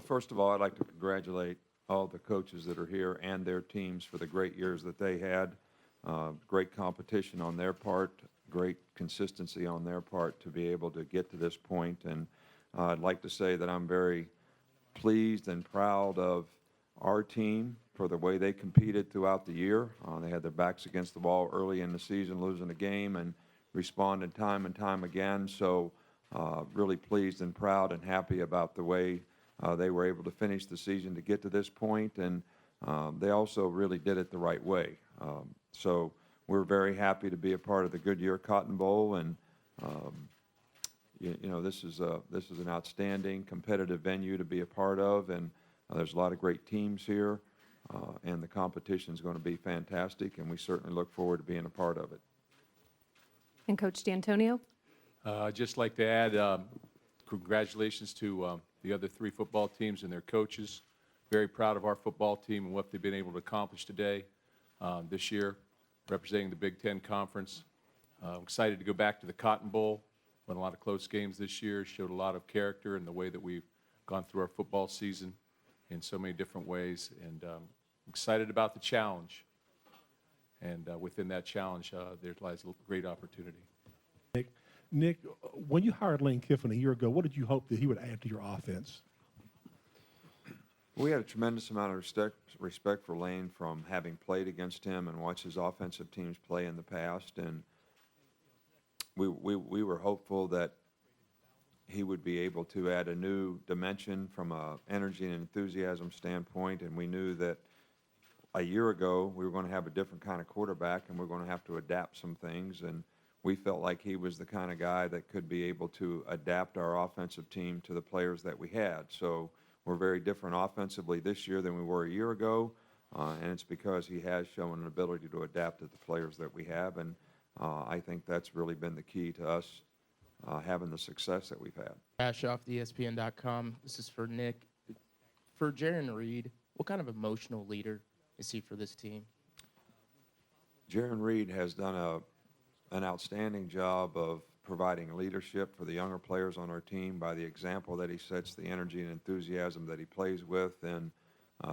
first of all, I'd like to congratulate all the coaches that are here and their teams for the great years that they had. Great competition on their part, great consistency on their part to be able to get to this point. And I'd like to say that I'm very pleased and proud of our team for the way they competed throughout the year. They had their backs against the wall early in the season, losing a game, and responded time and time again. So really pleased and proud and happy about the way they were able to finish the season to get to this point. And they also really did it the right way. So we're very happy to be a part of the Goodyear Cotton Bowl. And you know, this is an outstanding competitive venue to be a part of, and there's a lot of great teams here, and the competition is going to be fantastic, and we certainly look forward to being a part of it. And Coach Dantonio? I'd just like to add congratulations to the other three football teams and their coaches. Very proud of our football team and what they've been able to accomplish today, this year, representing the Big Ten Conference. I'm excited to go back to the Cotton Bowl. Won a lot of close games this year, showed a lot of character in the way that we've gone through our football season in so many different ways, and excited about the challenge. And within that challenge, there lies a great opportunity. Nick, when you hired Lane Kiffin a year ago, what did you hope that he would add to your offense? We had a tremendous amount of respect for Lane from having played against him and watched his offensive teams play in the past, and we were hopeful that he would be able to add a new dimension from an energy and enthusiasm standpoint, and we knew that a year ago we were going to have a different kind of quarterback and we're going to have to adapt some things, and we felt like he was the kind of guy that could be able to adapt our offensive team to the players that we had. So we're very different offensively this year than we were a year ago, and it's because he has shown an ability to adapt to the players that we have, and I think that's really been the key to us having the success that we've had. Ash off the ESPN.com. This is for Nick. For Jaron Reed, what kind of emotional leader is he for this team? Jaron Reed has done an outstanding job of providing leadership for the younger players on our team by the example that he sets, the energy and enthusiasm that he plays with. And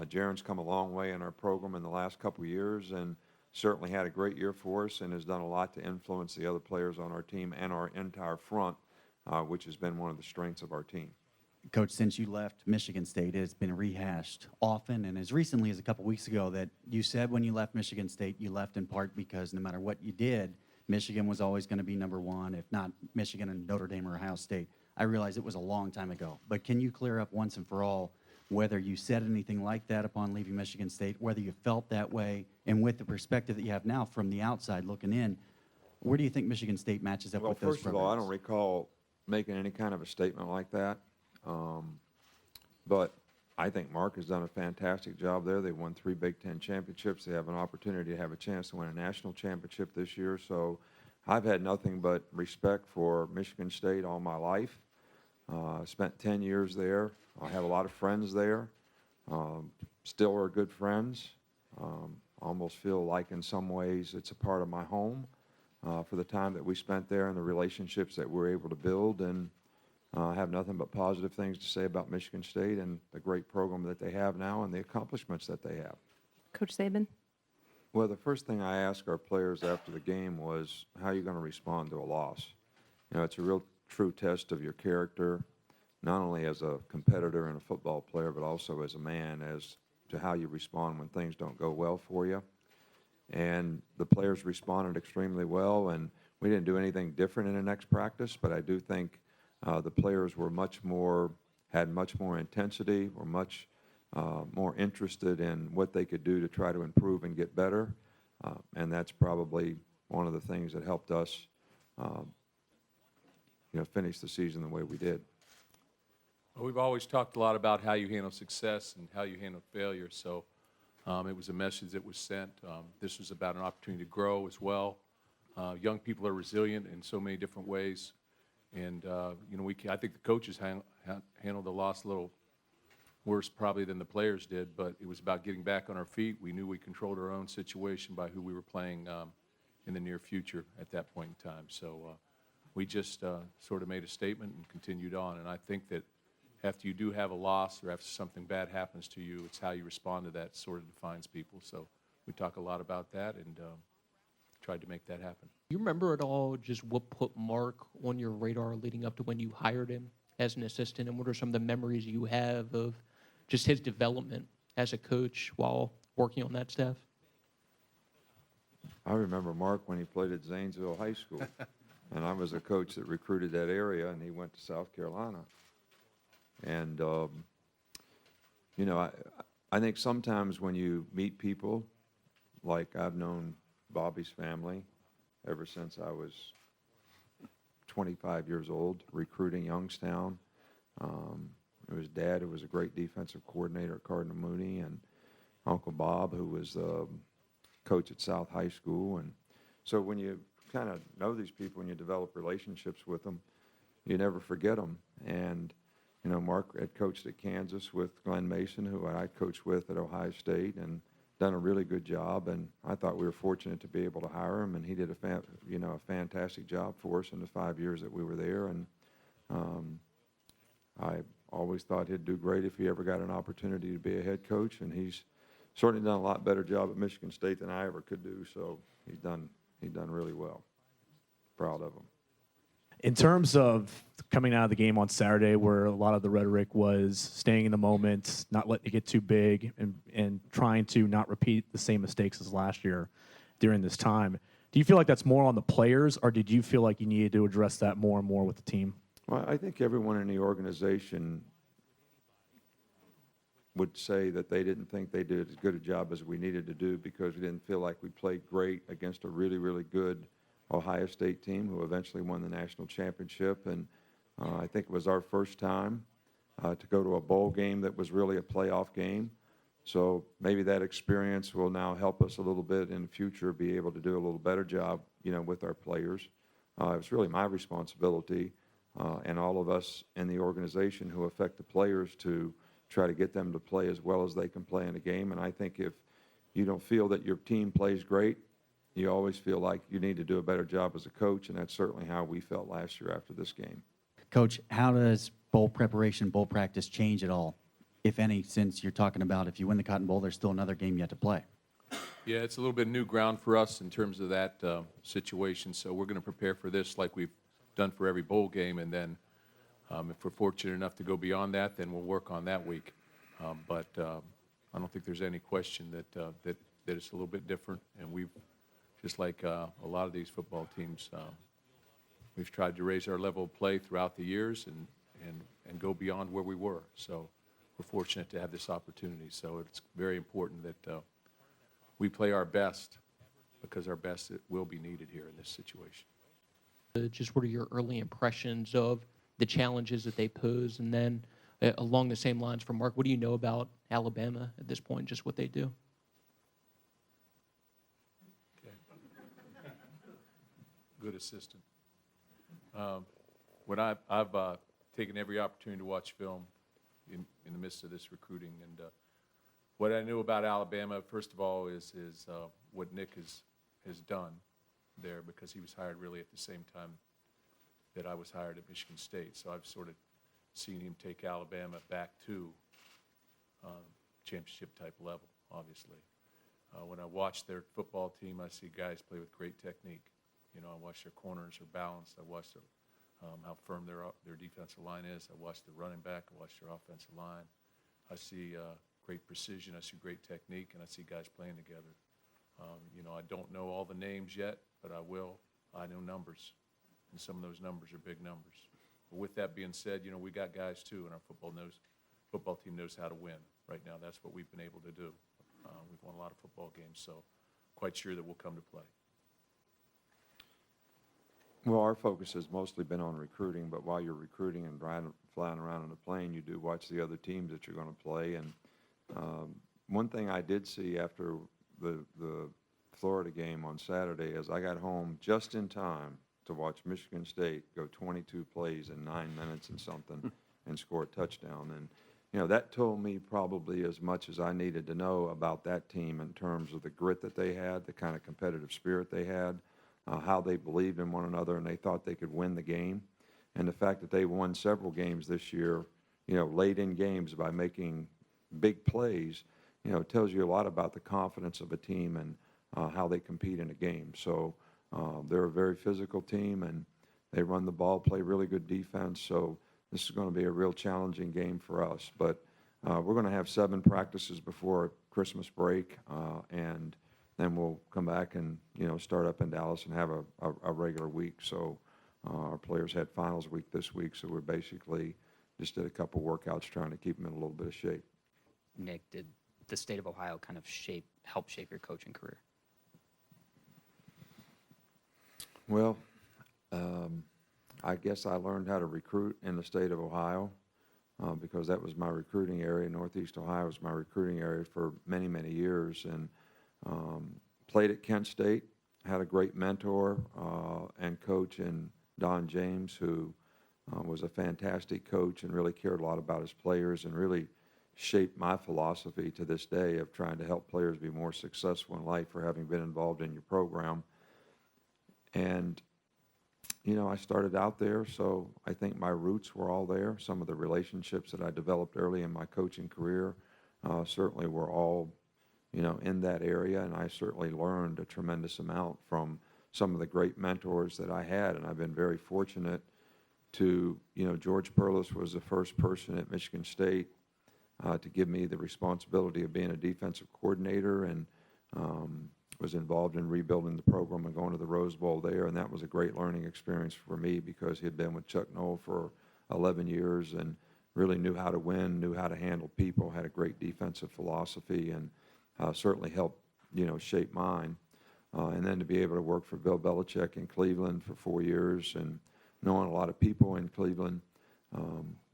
Jaron's come a long way in our program in the last couple of years, and certainly had a great year for us and has done a lot to influence the other players on our team and our entire front, which has been one of the strengths of our team. Coach, since you left Michigan State, it has been rehashed often and as recently as a couple weeks ago that you said when you left Michigan State, you left in part because no matter what you did, Michigan was always going to be number one, if not Michigan and Notre Dame or Ohio State. I realize it was a long time ago, but can you clear up once and for all whether you said anything like that upon leaving Michigan State, whether you felt that way, and with the perspective that you have now from the outside looking in, where do you think Michigan State matches up with those programs? Well, first of all, I don't recall making any kind of a statement like that. But I think Mark has done a fantastic job there. They won 3 Big Ten championships. They have an opportunity to have a chance to win a national championship this year. So I've had nothing but respect for Michigan State all my life. Spent 10 years there. I have a lot of friends there. Still are good friends. Almost feel like in some ways it's a part of my home for the time that we spent there and the relationships that we're able to build. And I have nothing but positive things to say about Michigan State and the great program that they have now and the accomplishments that they have. Coach Saban? Well, the first thing I asked our players after the game was, how are you going to respond to a loss? You know, it's a real true test of your character, not only as a competitor and a football player, but also as a man, as to how you respond when things don't go well for you. And the players responded extremely well, and we didn't do anything different in the next practice, but I do think the players were had much more intensity, were much more interested in what they could do to try to improve and get better. And that's probably one of the things that helped us finish the season the way we did. Well, we've always talked a lot about how you handle success and how you handle failure, so it was a message that was sent. This was about an opportunity to grow as well. Young people are resilient in so many different ways, and I think the coaches handled the loss a little worse probably than the players did, but it was about getting back on our feet. We knew we controlled our own situation by who we were playing in the near future at that point in time. So we just sort of made a statement and continued on, and I think that after you do have a loss or after something bad happens to you, it's how you respond to that sort of defines people. So we talk a lot about that and tried to make that happen. You remember at all just what put Mark on your radar leading up to when you hired him as an assistant, and what are some of the memories you have of just his development as a coach while working on that staff? I remember Mark when he played at Zanesville High School, and I was a coach that recruited that area, and he went to South Carolina. And, you know, I think sometimes when you meet people, like I've known Bobby's family ever since I was 25 years old, recruiting Youngstown. It was Dad, who was a great defensive coordinator at Cardinal Mooney, and Uncle Bob, who was coach at South High School. And so when you kind of know these people and you develop relationships with them, you never forget them. And, you know, Mark had coached at Kansas with Glenn Mason, who I coached with at Ohio State, and done a really good job. And I thought we were fortunate to be able to hire him, and he did a fantastic job for us in the 5 years that we were there. And I always thought he'd do great if he ever got an opportunity to be a head coach, and he's certainly done a lot better job at Michigan State than I ever could do. So he's done really well. Proud of him. In terms of coming out of the game on Saturday, where a lot of the rhetoric was staying in the moment, not letting it get too big, and trying to not repeat the same mistakes as last year during this time, do you feel like that's more on the players, or did you feel like you needed to address that more and more with the team? Well, I think everyone in the organization would say that they didn't think they did as good a job as we needed to do, because we didn't feel like we played great against a really, really good Ohio State team who eventually won the national championship. And I think it was our first time to go to a bowl game that was really a playoff game. So maybe that experience will now help us a little bit in the future, be able to do a little better job, you know, with our players. It's really my responsibility and all of us in the organization who affect the players to try to get them to play as well as they can play in a game. And I think if you don't feel that your team plays great, you always feel like you need to do a better job as a coach, and that's certainly how we felt last year after this game. Coach, how does bowl preparation, bowl practice change at all, if any, since you're talking about if you win the Cotton Bowl, there's still another game yet to play? Yeah, it's a little bit new ground for us in terms of that situation. So we're going to prepare for this like we've done for every bowl game, and then if we're fortunate enough to go beyond that, then we'll work on that week. But I don't think there's any question that it's a little bit different, and we've just like a lot of these football teams, we've tried to raise our level of play throughout the years and go beyond where we were. So we're fortunate to have this opportunity. So it's very important that we play our best, because our best will be needed here in this situation. Just what are your early impressions of the challenges that they pose? And then along the same lines from Mark, what do you know about Alabama at this point, just what they do? Good assistant. When I've taken every opportunity to watch film in the midst of this recruiting, and what I knew about Alabama, first of all, is what Nick has done there, because he was hired really at the same time that I was hired at Michigan State. So I've sort of seen him take Alabama back to championship type level, obviously. When I watch their football team, I see guys play with great technique. You know, I watch their corners are balanced. I watch how firm their defensive line is. I watch the running back. I watch their offensive line. I see great precision. I see great technique, and I see guys playing together. You know, I don't know all the names yet, but I will. I know numbers, and some of those numbers are big numbers. But with that being said, you know, we got guys too, and our football team knows how to win. Right now, that's what we've been able to do. We've won a lot of football games, so quite sure that we'll come to play. Well, our focus has mostly been on recruiting, but while you're recruiting and flying around in a plane, you do watch the other teams that you're going to play. And one thing I did see after the Florida game on Saturday is I got home just in time to watch Michigan State go 22 plays in 9 minutes and something and score a touchdown. And, you know, that told me probably as much as I needed to know about that team in terms of the grit that they had, the kind of competitive spirit they had, how they believed in one another and they thought they could win the game. And the fact that they won several games this year late in games by making big plays, it tells you a lot about the confidence of a team and how they compete in a game. So they're a very physical team, and they run the ball, play really good defense. So this is going to be a real challenging game for us. But we're going to have 7 practices before Christmas break, and then we'll come back and, start up in Dallas and have a regular week. So our players had finals week this week, so we're basically just did a couple workouts trying to keep them in a little bit of shape. Nick, did the state of Ohio kind of help shape your coaching career? Well, I guess I learned how to recruit in the state of Ohio because that was my recruiting area. Northeast Ohio was my recruiting area for many, many years, and played at Kent State, had a great mentor and coach in Don James, who was a fantastic coach and really cared a lot about his players and really shaped my philosophy to this day of trying to help players be more successful in life for having been involved in your program. And, I started out there, so I think my roots were all there. Some of the relationships that I developed early in my coaching career certainly were all, in that area, and I certainly learned a tremendous amount from some of the great mentors that I had, and I've been very fortunate to, George Perlis was the first person at Michigan State to give me the responsibility of being a defensive coordinator, and was involved in rebuilding the program and going to the Rose Bowl there, and that was a great learning experience for me because he had been with Chuck Noll for 11 years and really knew how to win, knew how to handle people, had a great defensive philosophy, and certainly helped, shape mine. And then to be able to work for Bill Belichick in Cleveland for 4 years and knowing a lot of people in Cleveland,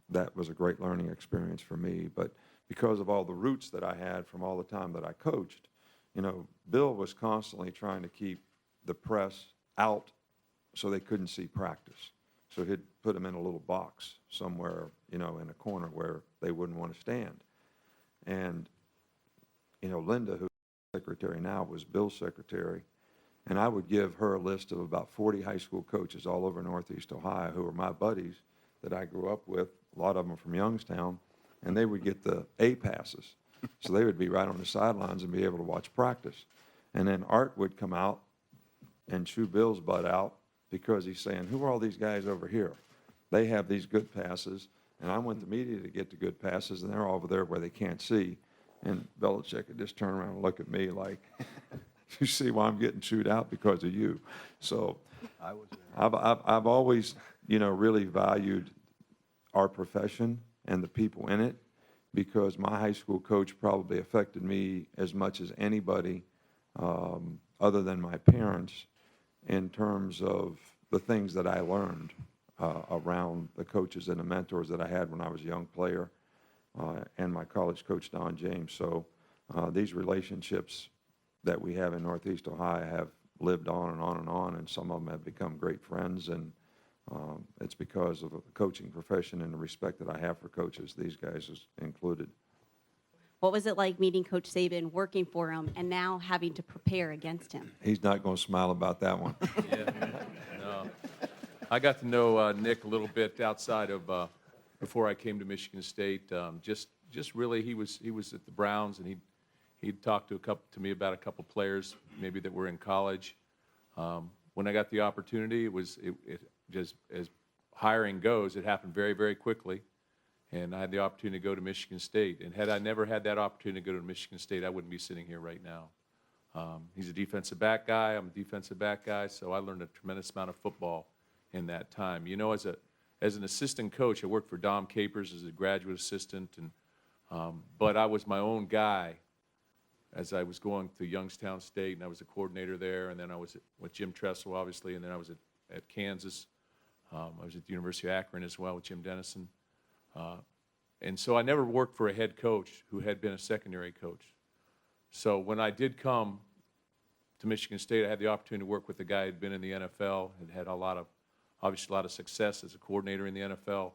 that was a great learning experience for me. But because of all the roots that I had from all the time that I coached, Bill was constantly trying to keep the press out so they couldn't see practice. So he'd put them in a little box somewhere, in a corner where they wouldn't want to stand. And, Linda, who's secretary now, was Bill's secretary. And I would give her a list of about 40 high school coaches all over Northeast Ohio who were my buddies that I grew up with, a lot of them from Youngstown, and they would get the A passes. So they would be right on the sidelines and be able to watch practice. And then Art would come out and chew Bill's butt out because he's saying, who are all these guys over here? They have these good passes, and I want the media to get the good passes, and they're over there where they can't see. And Belichick would just turn around and look at me like, you see why I'm getting chewed out? Because of you. So I've always, really valued our profession and the people in it, because my high school coach probably affected me as much as anybody other than my parents in terms of the things that I learned around the coaches and the mentors that I had when I was a young player and my college coach, Don James. So these relationships that we have in Northeast Ohio have lived on and on and on, and some of them have become great friends, and it's because of the coaching profession and the respect that I have for coaches, these guys is included. What was it like meeting Coach Saban, working for him, and now having to prepare against him? He's not going to smile about that one. Yeah, no. I got to know Nick a little bit outside of before I came to Michigan State. Just really, he was at the Browns, and he'd talked to me about a couple players maybe that were in college. When I got the opportunity, it just as hiring goes, it happened very, very quickly, and I had the opportunity to go to Michigan State. And had I never had that opportunity to go to Michigan State, I wouldn't be sitting here right now. He's a defensive back guy. I'm a defensive back guy, so I learned a tremendous amount of football in that time. As an assistant coach, I worked for Dom Capers as a graduate assistant, and but I was my own guy as I was going to Youngstown State, and I was a coordinator there, and then I was with Jim Tressel, obviously, and then I was at Kansas. I was at the University of Akron as well with Jim Dennison. And so I never worked for a head coach who had been a secondary coach. So when I did come to Michigan State, I had the opportunity to work with a guy who had been in the NFL and had obviously a lot of success as a coordinator in the NFL.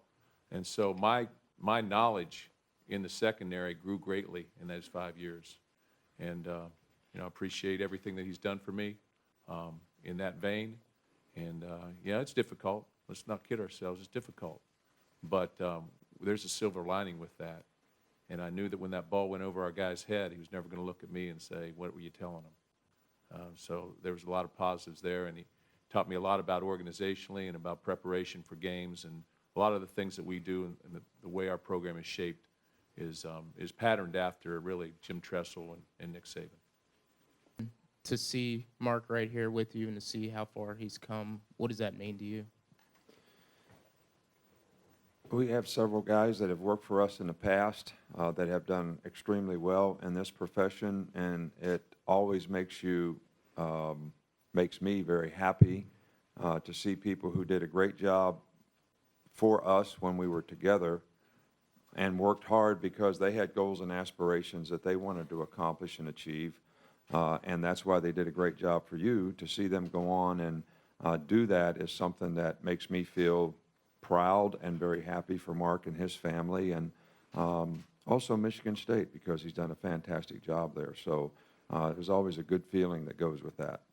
And so my knowledge in the secondary grew greatly in those 5 years. And, I appreciate everything that he's done for me in that vein. And, it's difficult. Let's not kid ourselves. It's difficult. But there's a silver lining with that. And I knew that when that ball went over our guy's head, he was never going to look at me and say, what were you telling him? So there was a lot of positives there, and he taught me a lot about organizationally and about preparation for games, and a lot of the things that we do and the way our program is shaped is patterned after really Jim Tressel and Nick Saban. To see Mark right here with you and to see how far he's come, what does that mean to you? We have several guys that have worked for us in the past that have done extremely well in this profession, and it always makes me very happy to see people who did a great job for us when we were together and worked hard because they had goals and aspirations that they wanted to accomplish and achieve, and that's why they did a great job for you. To see them go on and do that is something that makes me feel proud and very happy for Mark and his family, and also Michigan State, because he's done a fantastic job there. So there's always a good feeling that goes with that.